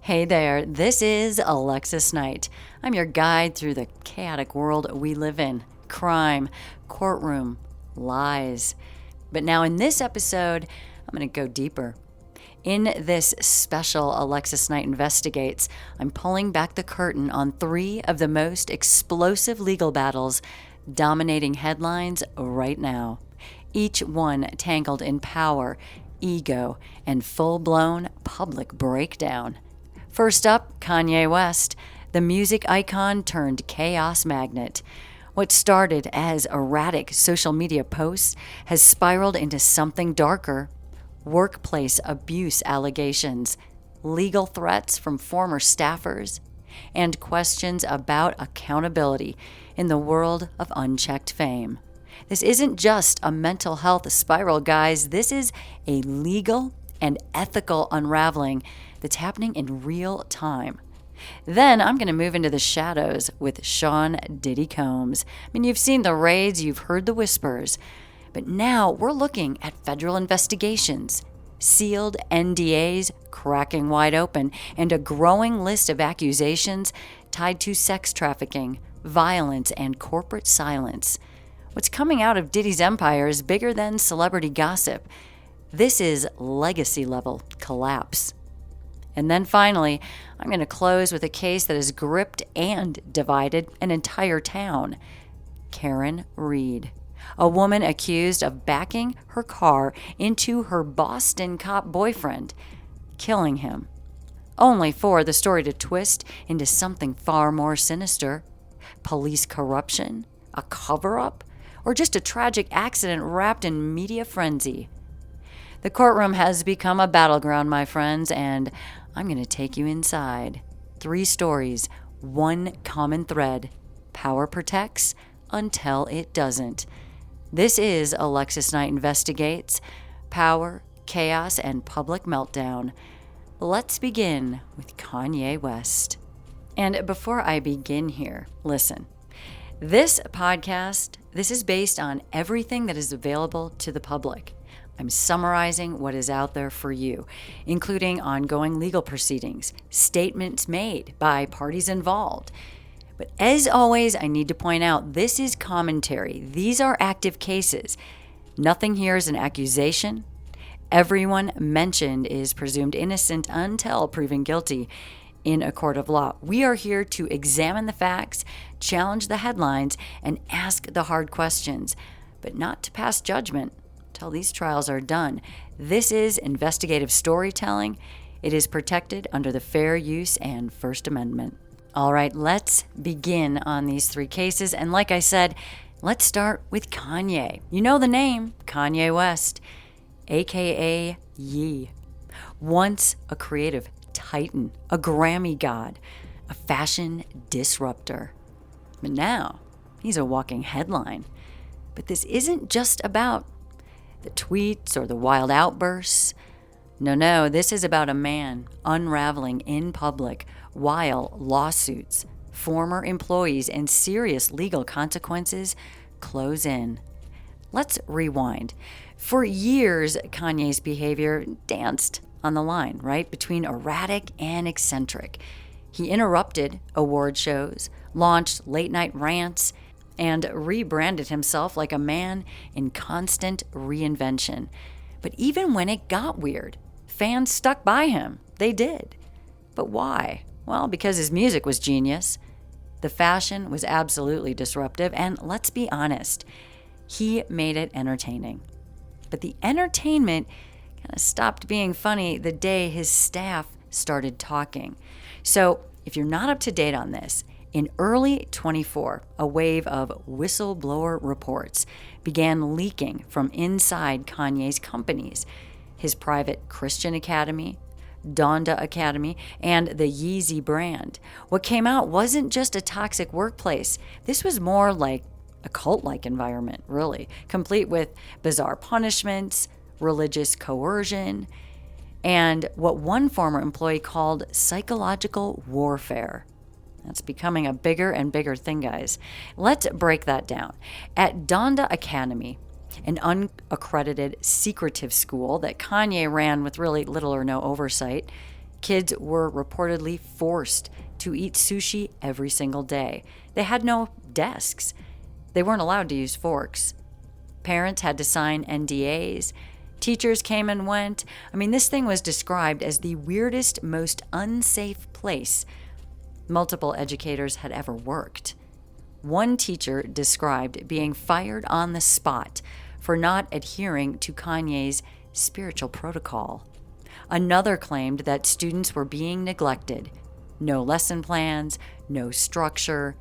Hey there, this is Alexis Knight. I'm your guide through the chaotic world we live in. Crime, courtroom, lies. But now in this episode, I'm going to go deeper. In this special Alexis Knight Investigates, I'm pulling back the curtain on three of the most explosive legal battles dominating headlines right now. Each one tangled in power, ego, and full-blown public breakdown. First up, Kanye West, the music icon turned chaos magnet. What started as erratic social media posts has spiraled into something darker. Workplace abuse allegations, legal threats from former staffers, and questions about accountability in the world of unchecked fame. This isn't just a mental health spiral, guys. This is a legal and ethical unraveling that's happening in real time. Then I'm going to move into the shadows with Sean Diddy Combs. I mean, you've seen the raids, you've heard the whispers, but now we're looking at federal investigations, sealed NDAs cracking wide open, and a growing list of accusations tied to sex trafficking, violence, and corporate silence. What's coming out of Diddy's empire is bigger than celebrity gossip. This is legacy-level collapse. And then finally, I'm going to close with a case that has gripped and divided an entire town. Karen Reed, a woman accused of backing her car into her Boston cop boyfriend, killing him, only for the story to twist into something far more sinister. Police corruption, a cover-up, or just a tragic accident wrapped in media frenzy. The courtroom has become a battleground, my friends, and I'm going to take you inside. 3 stories, one common thread. Power protects until it doesn't. This is Alexis Knight Investigates, Power, Chaos, and Public Meltdown. Let's begin with Kanye West. And before I begin here, listen. This podcast, this is based on everything that is available to the public. I'm summarizing what is out there for you, including ongoing legal proceedings, statements made by parties involved. But as always, I need to point out, this is commentary. These are active cases. Nothing here is an accusation. Everyone mentioned is presumed innocent until proven guilty in a court of law. We are here to examine the facts, challenge the headlines, and ask the hard questions, but not to pass judgment till these trials are done. This is investigative storytelling. It is protected under the Fair Use and First Amendment. All right, let's begin on these 3 cases. And like I said, let's start with Kanye. You know the name, Kanye West, aka Ye. Once a creative titan, a Grammy god, a fashion disruptor. But now, he's a walking headline. But this isn't just about the tweets or the wild outbursts. No, this is about a man unraveling in public while lawsuits, former employees, and serious legal consequences close in. Let's rewind. For years, Kanye's behavior danced on the line, right, between erratic and eccentric. He interrupted award shows, launched late-night rants, and rebranded himself like a man in constant reinvention. But even when it got weird, fans stuck by him. They did. But why? Well, because his music was genius. The fashion was absolutely disruptive, and let's be honest, he made it entertaining. But the entertainment kind of stopped being funny the day his staff started talking. So if you're not up to date on this, in early 24, a wave of whistleblower reports began leaking from inside Kanye's companies, his private Christian Academy, Donda Academy, and the Yeezy brand. What came out wasn't just a toxic workplace. This was more like a cult-like environment, really, complete with bizarre punishments, religious coercion, and what one former employee called psychological warfare. That's becoming a bigger and bigger thing, guys. Let's break that down. At Donda Academy, an unaccredited, secretive school that Kanye ran with really little or no oversight, Kids were reportedly forced to eat sushi every single day. They had no desks. They weren't allowed to use forks. Parents had to sign NDAs. Teachers came and went. This thing was described as the weirdest, most unsafe place multiple educators had ever worked. One teacher described being fired on the spot for not adhering to Kanye's spiritual protocol. Another claimed that students were being neglected. No lesson plans, no structure,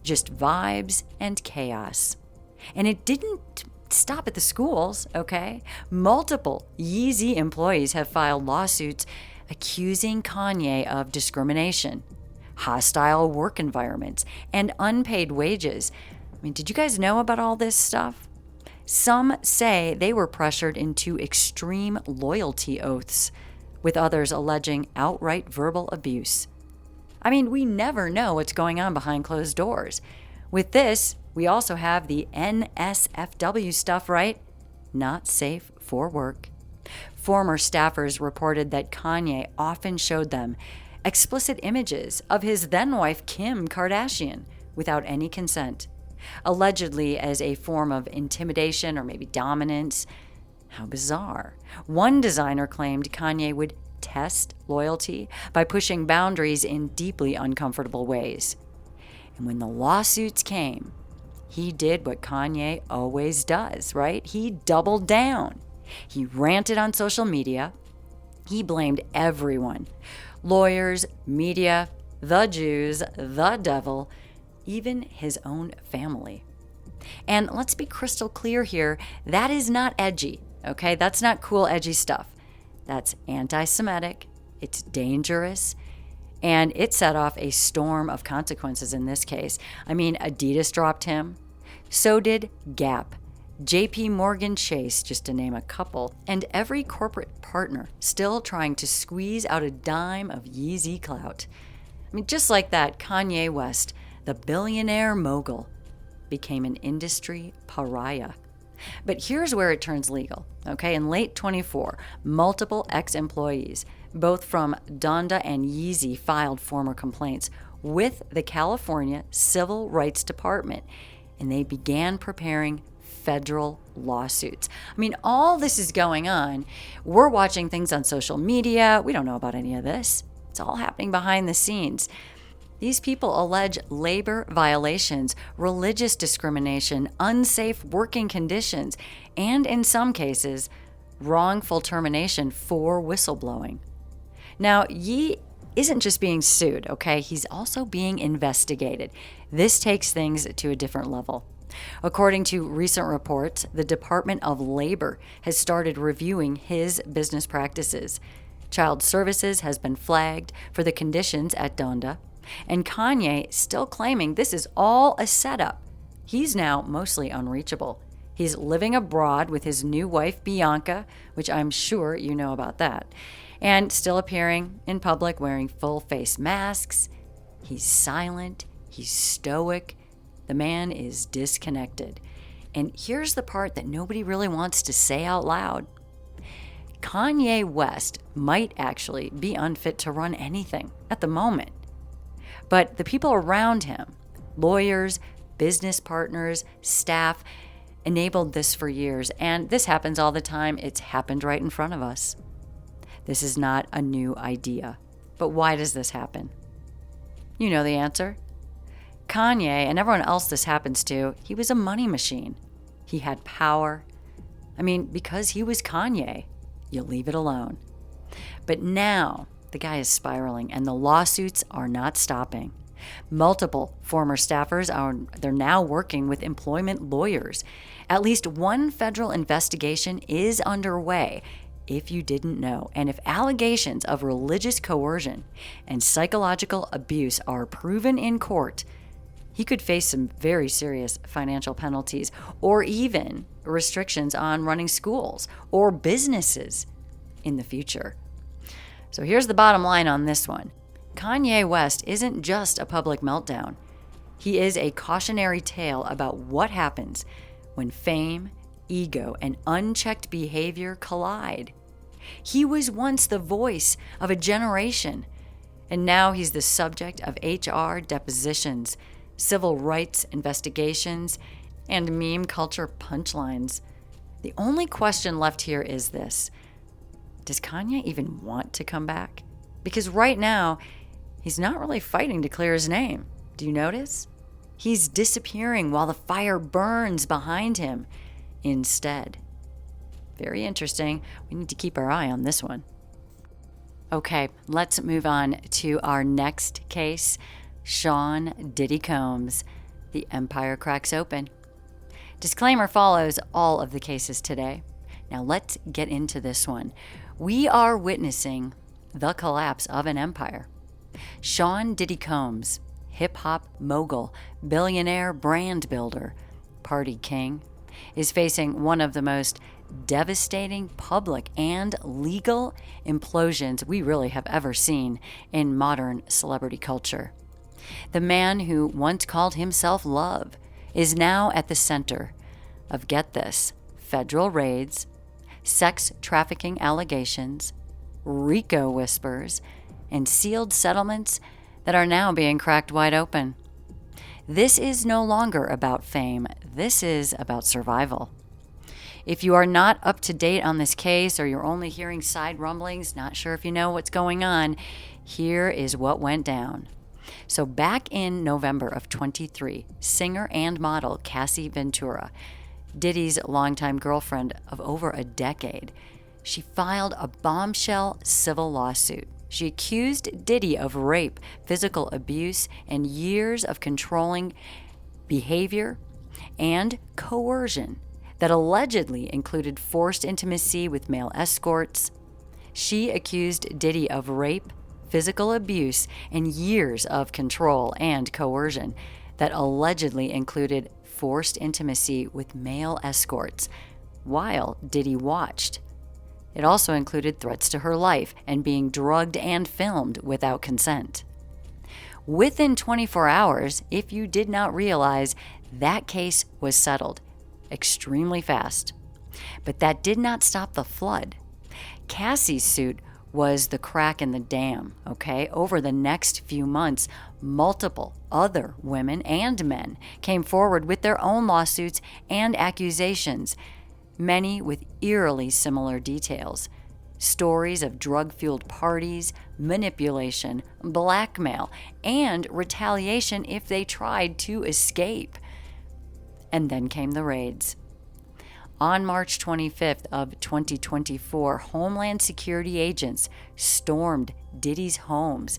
just vibes and chaos. And it didn't stop at the schools, okay? Multiple Yeezy employees have filed lawsuits accusing Kanye of discrimination, hostile work environments, and unpaid wages. Did you guys know about all this stuff? Some say they were pressured into extreme loyalty oaths, with others alleging outright verbal abuse. We never know what's going on behind closed doors. With this, we also have the NSFW stuff, right? Not safe for work. Former staffers reported that Kanye often showed them explicit images of his then-wife Kim Kardashian without any consent, allegedly as a form of intimidation or maybe dominance. How bizarre. One designer claimed Kanye would test loyalty by pushing boundaries in deeply uncomfortable ways. And when the lawsuits came, he did what Kanye always does, right? He doubled down. He ranted on social media. He blamed everyone. Lawyers, media, the Jews, the devil, even his own family. And let's be crystal clear here, that is not edgy, okay? That's not cool, edgy stuff. That's anti-Semitic, it's dangerous, and it set off a storm of consequences in this case. Adidas dropped him, so did Gap, JP Morgan Chase, just to name a couple, and every corporate partner still trying to squeeze out a dime of Yeezy clout. Just like that, Kanye West, the billionaire mogul, became an industry pariah. But here's where it turns legal, okay? In late 24, multiple ex-employees, both from Donda and Yeezy, filed former complaints with the California Civil Rights Department, and they began preparing federal lawsuits. All this is going on. We're watching things on social media. We don't know about any of this. It's all happening behind the scenes. These people allege labor violations, religious discrimination, unsafe working conditions, and in some cases, wrongful termination for whistleblowing. Now, Ye isn't just being sued, okay? He's also being investigated. This takes things to a different level. According to recent reports, the Department of Labor has started reviewing his business practices. Child Services has been flagged for the conditions at Donda, and Kanye still claiming this is all a setup. He's now mostly unreachable. He's living abroad with his new wife, Bianca, which I'm sure you know about that, and still appearing in public wearing full-face masks. He's silent. He's stoic. The man is disconnected. And here's the part that nobody really wants to say out loud. Kanye West might actually be unfit to run anything at the moment. But the people around him, lawyers, business partners, staff, enabled this for years. And this happens all the time. It's happened right in front of us. This is not a new idea. But why does this happen? You know the answer. Kanye and everyone else this happens to, he was a money machine. He had power. Because he was Kanye, you leave it alone. But now the guy is spiraling and the lawsuits are not stopping. Multiple former staffers they're now working with employment lawyers. At least one federal investigation is underway, if you didn't know. And if allegations of religious coercion and psychological abuse are proven in court, he could face some very serious financial penalties or even restrictions on running schools or businesses in the future. So here's the bottom line on this one. Kanye West isn't just a public meltdown. He is a cautionary tale about what happens when fame, ego, and unchecked behavior collide. He was once the voice of a generation, and now he's the subject of HR depositions, civil rights investigations, and meme culture punchlines. The only question left here is this: does Kanye even want to come back? Because right now, he's not really fighting to clear his name. Do you notice? He's disappearing while the fire burns behind him instead. Very interesting. We need to keep our eye on this one. Okay, let's move on to our next case. Sean Diddy Combs. The empire cracks open. Disclaimer follows all of the cases today. Now let's get into this one. We are witnessing the collapse of an empire. Sean Diddy Combs, hip-hop mogul, billionaire brand builder, party king, is facing one of the most devastating public and legal implosions we really have ever seen in modern celebrity culture. The man who once called himself Love is now at the center of, get this, federal raids, sex trafficking allegations, RICO whispers, and sealed settlements that are now being cracked wide open. This is no longer about fame. This is about survival. If you are not up to date on this case, or you're only hearing side rumblings, not sure if you know what's going on, here is what went down. So back in November of 23, singer and model Cassie Ventura, Diddy's longtime girlfriend of over a decade, she filed a bombshell civil lawsuit. She accused Diddy of rape, physical abuse, and years of controlling behavior and coercion that allegedly included forced intimacy with male escorts. She accused Diddy of rape, physical abuse, and years of control and coercion that allegedly included forced intimacy with male escorts while Diddy watched. It also included threats to her life and being drugged and filmed without consent. Within 24 hours, if you did not realize, that case was settled extremely fast. But that did not stop the flood. Cassie's suit was the crack in the dam, okay? Over the next few months, multiple other women and men came forward with their own lawsuits and accusations, many with eerily similar details. Stories of drug-fueled parties, manipulation, blackmail, and retaliation if they tried to escape. And then came the raids. On March 25th of 2024, Homeland Security agents stormed Diddy's homes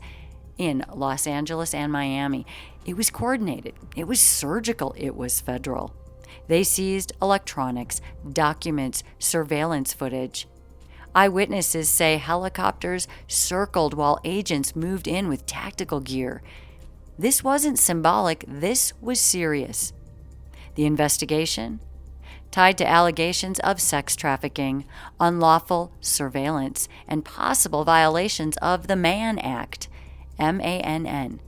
in Los Angeles and Miami. It was coordinated. It was surgical. It was federal. They seized electronics, documents, surveillance footage. Eyewitnesses say helicopters circled while agents moved in with tactical gear. This wasn't symbolic. This was serious. The investigation, tied to allegations of sex trafficking, unlawful surveillance, and possible violations of the Mann Act, MANN,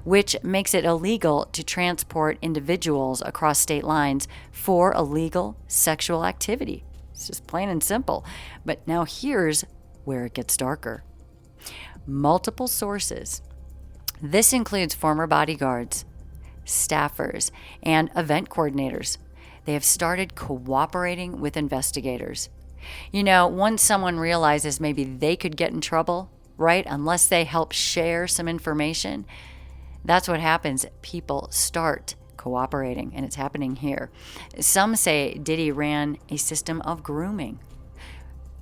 which makes it illegal to transport individuals across state lines for illegal sexual activity. It's just plain and simple. But now here's where it gets darker. Multiple sources. This includes former bodyguards, staffers, and event coordinators. They have started cooperating with investigators. You know, once someone realizes maybe they could get in trouble, right, unless they help share some information, that's what happens. People start cooperating, and it's happening here. Some say Diddy ran a system of grooming,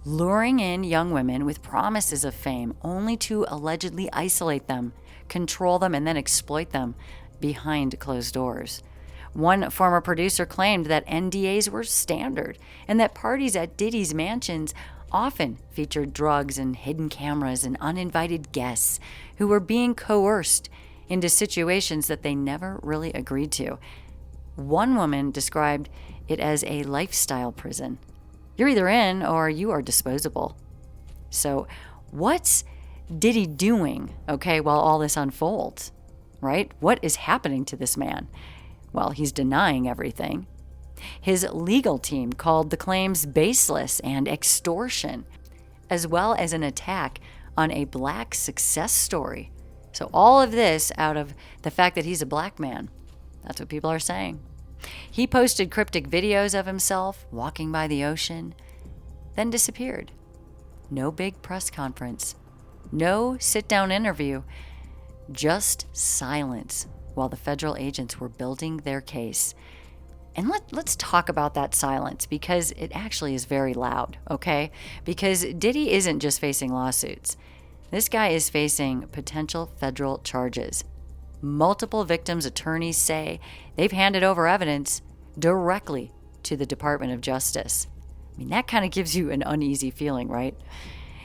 luring in young women with promises of fame, only to allegedly isolate them, control them, and then exploit them behind closed doors. One former producer claimed that NDAs were standard and that parties at Diddy's mansions often featured drugs and hidden cameras and uninvited guests who were being coerced into situations that they never really agreed to. One woman described it as a lifestyle prison. You're either in or you are disposable. So what's Diddy doing, okay, while all this unfolds, right? What is happening to this man? Well, he's denying everything. His legal team called the claims baseless and extortion. as well as an attack on a black success story. So all of this out of the fact that he's a black man. That's what people are saying. He posted cryptic videos of himself walking by the ocean, then disappeared. No big press conference, no sit-down interview, just silence while the federal agents were building their case. And let's talk about that silence, because it actually is very loud, okay? Because Diddy isn't just facing lawsuits. This guy is facing potential federal charges. Multiple victims' attorneys say they've handed over evidence directly to the Department of Justice. I mean, that kind of gives you an uneasy feeling, right?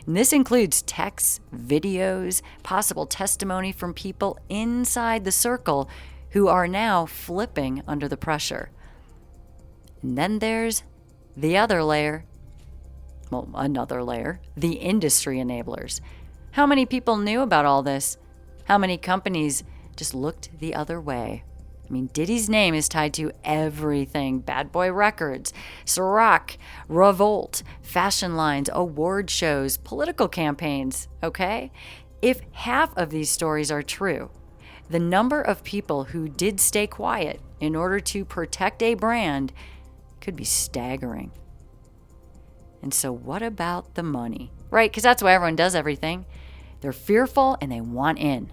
And this includes texts, videos, possible testimony from people inside the circle who are now flipping under the pressure. And then there's the other layer. Well, another layer, the industry enablers. How many people knew about all this? How many companies just looked the other way? I mean, Diddy's name is tied to everything. Bad Boy Records, Ciroc, Revolt, fashion lines, award shows, political campaigns, okay? If half of these stories are true, the number of people who did stay quiet in order to protect a brand could be staggering. And so what about the money? Right? Because that's why everyone does everything. They're fearful and they want in.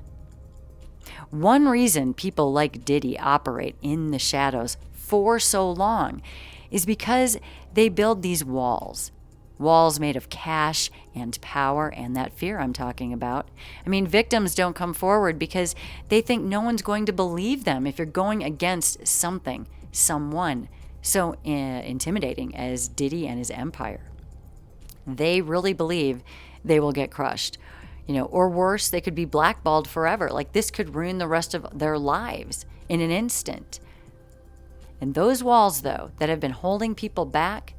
One reason people like Diddy operate in the shadows for so long is because they build these walls made of cash and power and that fear I'm talking about. I mean, victims don't come forward because they think no one's going to believe them if you're going against something, someone so intimidating as Diddy and his empire. They really believe they will get crushed. Or worse, they could be blackballed forever. Like, this could ruin the rest of their lives in an instant. And those walls, though, that have been holding people back,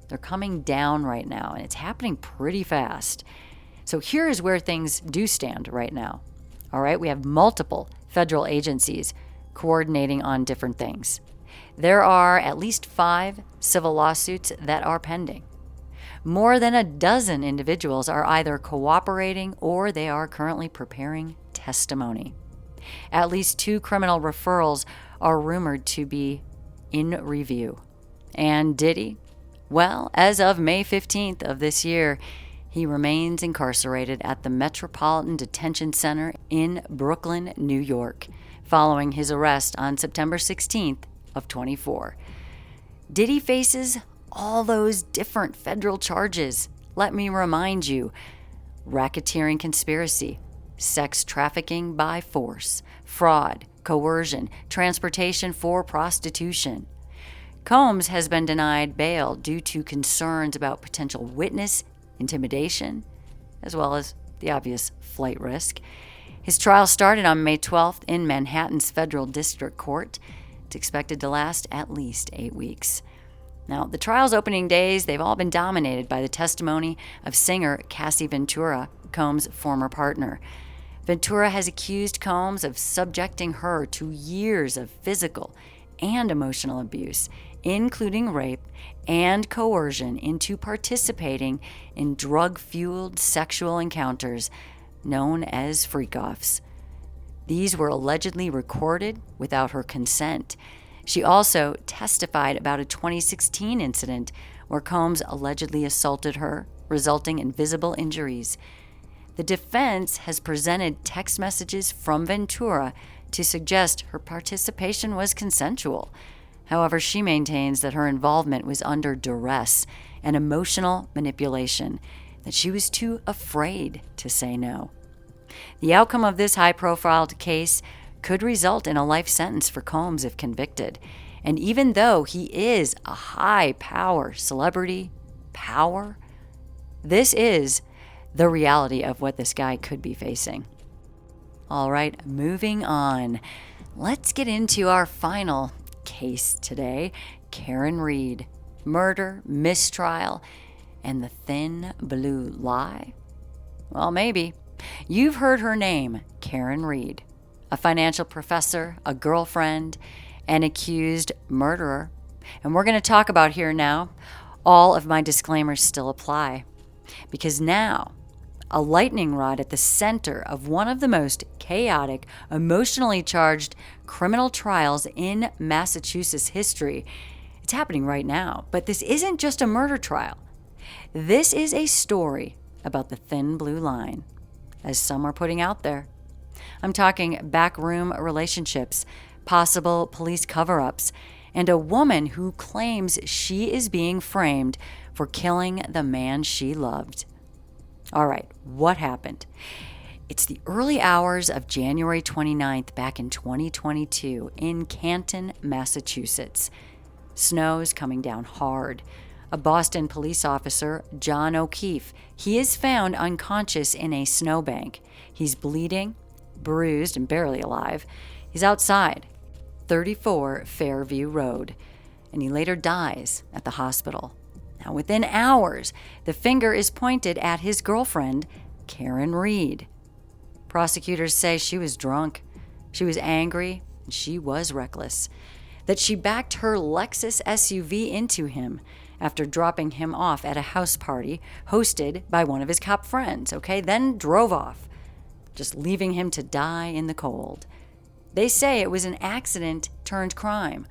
they're coming down right now, and it's happening pretty fast. So here is where things do stand right now. All right, we have multiple federal agencies coordinating on different things. There are at least 5 civil lawsuits that are pending. More than a dozen individuals are either cooperating or they are currently preparing testimony. At least 2 criminal referrals are rumored to be in review. And Diddy? Well, as of May 15th of this year, he remains incarcerated at the Metropolitan Detention Center in Brooklyn, New York, following his arrest on September 16th of 24. Diddy faces all those different federal charges. Let me remind you: racketeering conspiracy, sex trafficking by force, fraud, coercion, transportation for prostitution. Combs has been denied bail due to concerns about potential witness intimidation, as well as the obvious flight risk. His trial started on May 12th in Manhattan's Federal District Court. It's expected to last at least 8 weeks. Now, the trial's opening days, they've all been dominated by the testimony of singer Cassie Ventura, Combs' former partner. Ventura has accused Combs of subjecting her to years of physical and emotional abuse, including rape and coercion, into participating in drug-fueled sexual encounters known as freak-offs. These were allegedly recorded without her consent. She also testified about a 2016 incident where Combs allegedly assaulted her, resulting in visible injuries. The defense has presented text messages from Ventura to suggest her participation was consensual. However, she maintains that her involvement was under duress and emotional manipulation, that she was too afraid to say no. The outcome of this high-profile case could result in a life sentence for Combs if convicted. And even though he is a high-power celebrity, this is the reality of what this guy could be facing. All right, moving on. Let's get into our final case today. Karen Read, murder, mistrial, and the thin blue lie? Well, maybe. You've heard her name, Karen Read. A financial professor, a girlfriend, an accused murderer. And we're going to talk about here now. All of my disclaimers still apply. Because now, a lightning rod at the center of one of the most chaotic, emotionally charged criminal trials in Massachusetts history. It's happening right now, but this isn't just a murder trial. This is a story about the thin blue line, as some are putting out there. I'm talking backroom relationships, possible police cover-ups, and a woman who claims she is being framed for killing the man she loved. All right, what happened? It's the early hours of January 29th back in 2022 in Canton, Massachusetts. Snow's coming down hard. A Boston police officer, John O'Keefe, he is found unconscious in a snowbank. He's bleeding, bruised, and barely alive. He's outside 34 Fairview Road, and he later dies at the hospital. Now, within hours, the finger is pointed at his girlfriend, Karen Reed. Prosecutors say she was drunk, she was angry, and she was reckless. That she backed her Lexus SUV into him after dropping him off at a house party hosted by one of his cop friends, then drove off, just leaving him to die in the cold. They say it was an accident turned crime,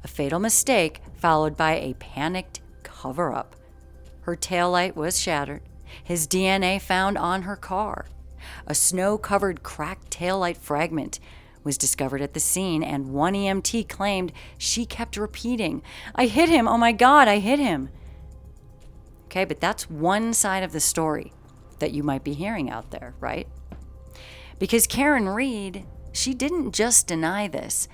a fatal mistake followed by a panicked cover-up. Her taillight was shattered, his DNA found on her car. A snow-covered cracked taillight fragment was discovered at the scene, and one EMT claimed she kept repeating, "I hit him, oh my God, I hit him." But that's one side of the story that you might be hearing out there, right? Because Karen Reed, she didn't just deny this.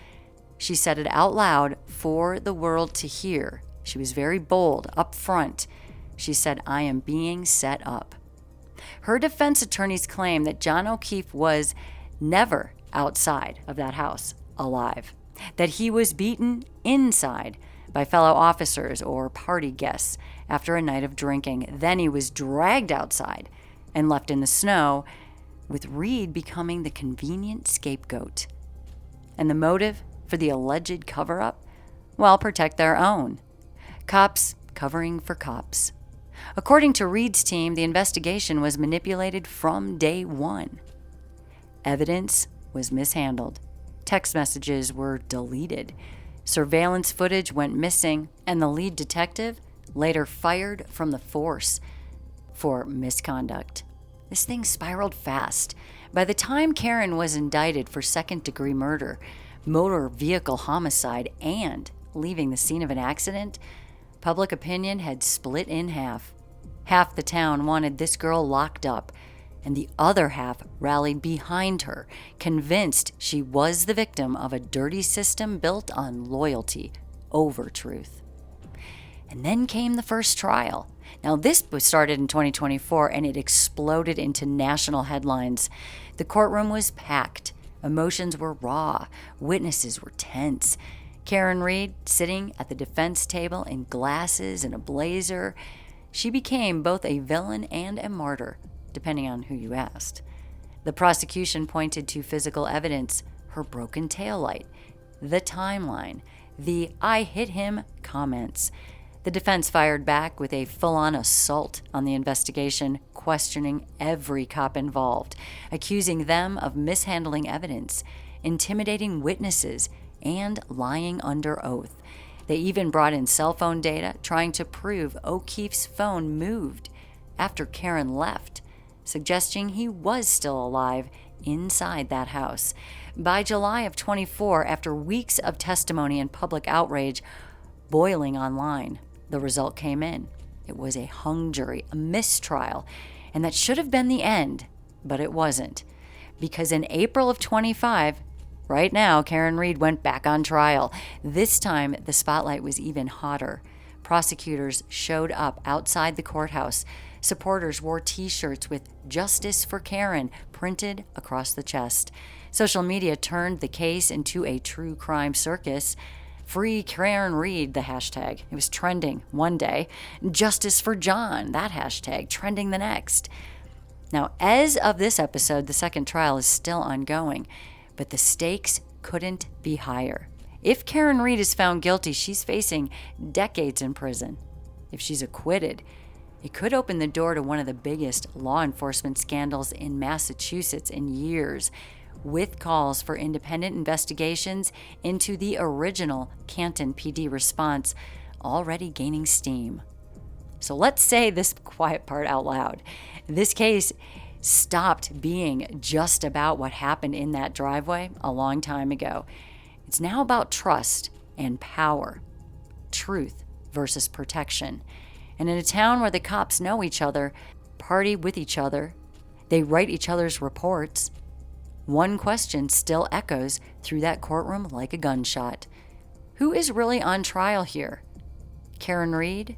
She said it out loud for the world to hear. She was very bold, up front. She said, "I am being set up." Her defense attorneys claim that John O'Keefe was never outside of that house alive, that he was beaten inside by fellow officers or party guests after a night of drinking. Then he was dragged outside and left in the snow, with Reed becoming the convenient scapegoat. And the motive for the alleged cover-up? Well, protect their own. Cops covering for cops. According to Reed's team, the investigation was manipulated from day one. Evidence was mishandled. Text messages were deleted. Surveillance footage went missing, and the lead detective later fired from the force for misconduct. This thing spiraled fast. By the time Karen was indicted for second-degree murder, motor vehicle homicide, and leaving the scene of an accident, public opinion had split in half. Half the town wanted this girl locked up, and the other half rallied behind her, convinced she was the victim of a dirty system built on loyalty over truth. And then came the first trial. Now, this was started in 2024, and it exploded into national headlines. The courtroom was packed. Emotions were raw. Witnesses were tense. Karen Reed, sitting at the defense table in glasses and a blazer, she became both a villain and a martyr, depending on who you asked. The prosecution pointed to physical evidence, her broken taillight, the timeline, the "I hit him" comments. The defense fired back with a full-on assault on the investigation, questioning every cop involved, accusing them of mishandling evidence, intimidating witnesses, and lying under oath. They even brought in cell phone data, trying to prove O'Keefe's phone moved after Karen left, suggesting he was still alive inside that house. By July of 24, after weeks of testimony and public outrage boiling online, the result came in. It was a hung jury, a mistrial, and that should have been the end, but it wasn't. Because in April of 25, right now, Karen Reed went back on trial. This time, the spotlight was even hotter. Prosecutors showed up outside the courthouse. Supporters wore T-shirts with "Justice for Karen" printed across the chest. Social media turned the case into a true crime circus. "Free Karen Reed," the hashtag. It was trending one day. "Justice for John," that hashtag, trending the next. Now, as of this episode, the second trial is still ongoing, but the stakes couldn't be higher. If Karen Reed is found guilty, she's facing decades in prison. If she's acquitted, It could open the door to one of the biggest law enforcement scandals in Massachusetts in years, with calls for independent investigations into the original Canton PD response already gaining steam. So let's say this quiet part out loud. This case stopped being just about what happened in that driveway a long time ago. It's now about trust and power, truth versus protection. And in a town where the cops know each other, party with each other, they write each other's reports, one question still echoes through that courtroom like a gunshot. Who is really on trial here? Karen Reed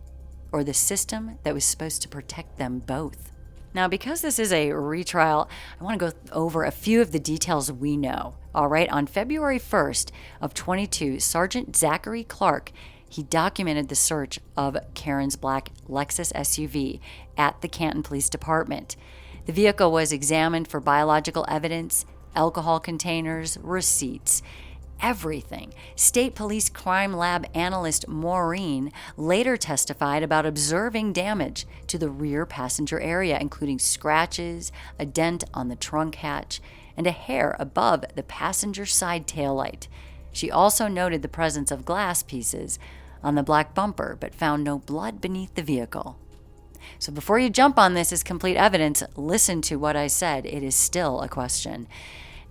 or the system that was supposed to protect them both? Now, because this is a retrial, I want to go over a few of the details we know. All right, on February 1st of 22, Sergeant Zachary Clark, he documented the search of Karen's black Lexus SUV at the Canton Police Department. The vehicle was examined for biological evidence, alcohol containers, receipts, everything. State Police Crime Lab analyst Maureen later testified about observing damage to the rear passenger area, including scratches, a dent on the trunk hatch, and a hair above the passenger side taillight. She also noted the presence of glass pieces on the black bumper, but found no blood beneath the vehicle. So before you jump on this as complete evidence, listen to what I said. It is still a question.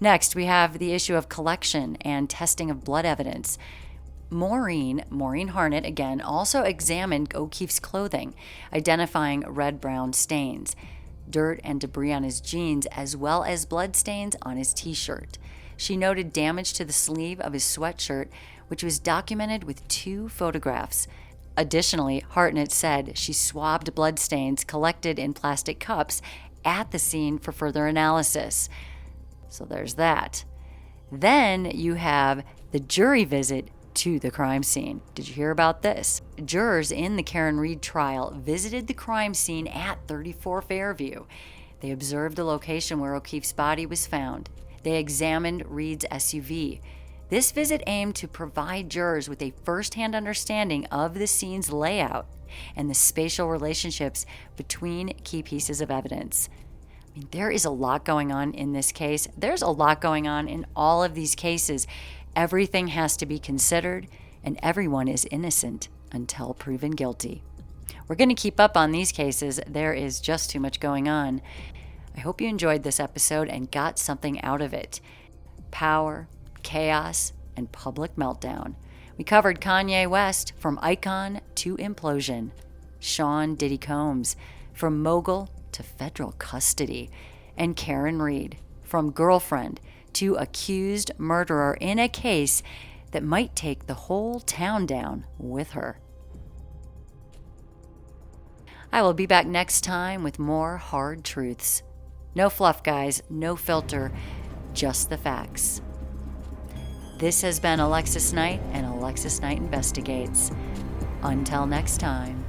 Next, we have the issue of collection and testing of blood evidence. Maureen Harnett, again, also examined O'Keefe's clothing, identifying red-brown stains, dirt and debris on his jeans, as well as blood stains on his t-shirt. She noted damage to the sleeve of his sweatshirt, which was documented with 2 photographs. Additionally, Hartnett said she swabbed bloodstains collected in plastic cups at the scene for further analysis. So there's that. Then you have the jury visit to the crime scene. Did you hear about this? Jurors in the Karen Reed trial visited the crime scene at 34 Fairview. They observed the location where O'Keefe's body was found. They examined Reed's SUV. This visit aimed to provide jurors with a first-hand understanding of the scene's layout and the spatial relationships between key pieces of evidence. I mean, there is a lot going on in this case. There's a lot going on in all of these cases. Everything has to be considered, and everyone is innocent until proven guilty. We're going to keep up on these cases. There is just too much going on. I hope you enjoyed this episode and got something out of it. Power, chaos, and public meltdown. We covered Kanye West from icon to implosion, Sean Diddy Combs from mogul to federal custody, and Karen Reed from girlfriend to accused murderer in a case that might take the whole town down with her. I will be back next time with more hard truths. No fluff, guys, no filter, just the facts. This has been Alexis Knight and Alexis Knight Investigates. Until next time.